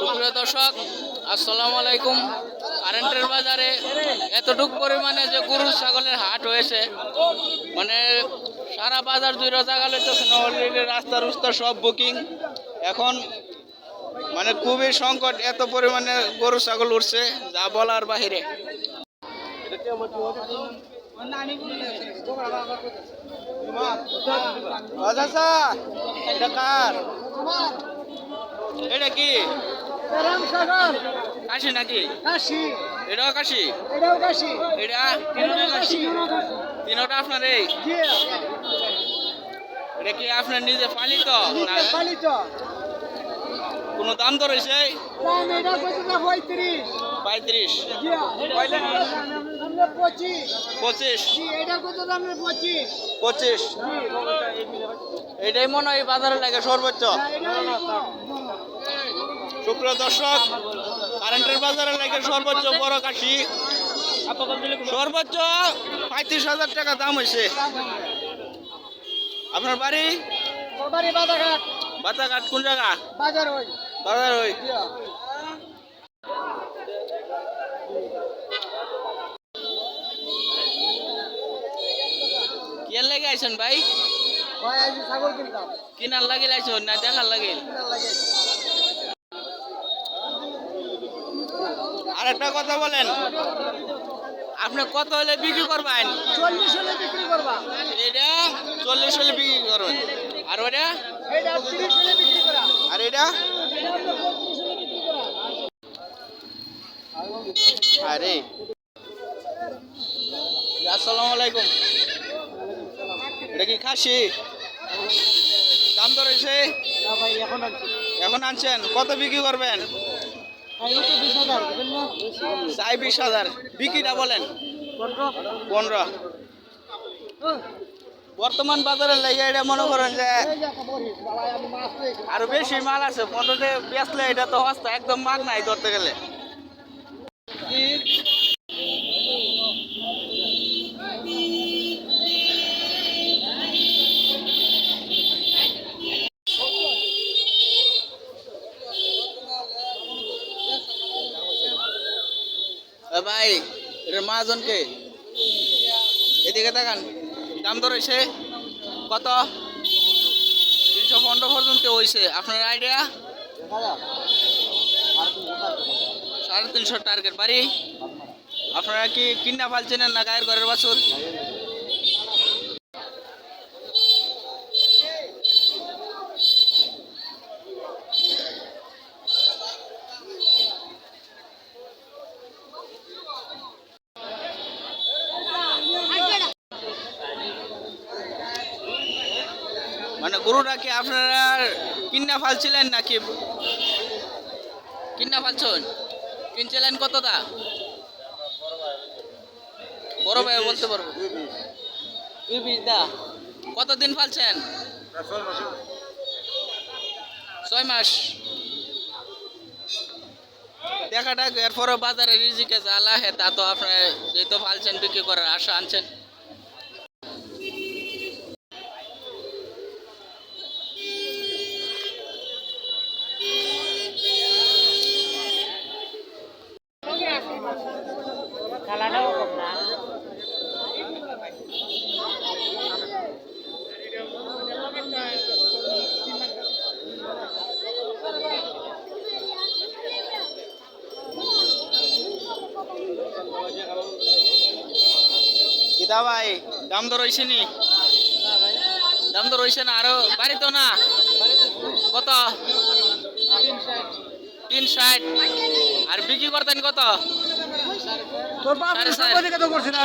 সুপ্রিয় দর্শক, আসসালামু আলাইকুম। কারেন্টের বাজারে এতটুক পরিমাণে যে গরু ছাগলের হাট হয়েছে, মানে সারা বাজার জুড়ে জায়গা লইতেছে না। অলরেডি রাস্তার উস্তা সব বুকিং। এখন মানে খুবই সংকট, এত পরিমাণে গরু ছাগল উঠছে যা বলার বাহিরে। এটা কি কাশি নাকি? এটাও কাশি, এটা তিনটা আপনার। এই এটা কি আপনার নিজে পালিত? কোনো দাম তো রয়েছে? 35, 25। এটাই মনে হয় বাজারে লাগে সর্বোচ্চ। সুপ্রিয় দর্শক, কারেন্টের বাজারে লাগে সর্বোচ্চ বড় কাশি সর্বোচ্চ 35,000 টাকা দাম হয়েছে। আপনার বাড়ি? বাতাঘাট। কোন জায়গা? বাজার ওই। কি লাগে আইছেন ভাই? কিনার লাগে আইছেন না দেখার লাগে? আর একটা কথা বলেন, আপনি কত হলে বিক্রি করবেন? 40 হলে বিক্রি করবা। এটা 40 হলে বিক্রি করবেন। আর ওটা? এটা 30 হলে বিক্রি করা। আর এটা? এটা 35 হলে বিক্রি করা। আরে আসসালামু আলাইকুম। এটা কি খাসি? দাম তো রয়েছে? না ভাই, এখন আনছি। এখন আনছেন, কত বিক্রি করবেন? ভাই তো 20,000 দিবেন না? চাই 20,000। বিক্রিটা বলেন? 15। বর্তমান বাজারে লেগে এটা মনে করেন যে আরো বেশি মাল আছে। 15 বেচলে এটা তো হস্তা একদম মাগ নাই ধরতে গেলে। ভাই, এটার মহাজনকে এদিকে তাকান। দাম তো রয়েছে কত? 315 পর্যন্ত হয়েছে। আপনার আইডিয়া? 350 টার্গেট। বাড়ি আপনারা কি কিনা ফালছেন না গায়ের ঘরের বাছুর? মানে গরুটা কি আপনারা কিনা ফালছিলেন নাকি? কিনা ফালছেন? কিনছিলেন কত দা? বড় ভাই বলতে পারবো। 2 দা। কতদিন ফালছেন? 6 মাস। দেখাটা এরপরে বাজারে রিজিকে জ্বালা হে, তা তো আপনার যেহেতু ফালছেন বিক্রি করার আশা আনছেন। খেলাটাও কম না। কিতা ভাই, দাম তো রয়েছে নি? দাম তো রয়েছে না। আরো বাড়ি তো না? কত? 360। আর বিক্রি করতেন কত? তোর বাপ 3.5 করছে না।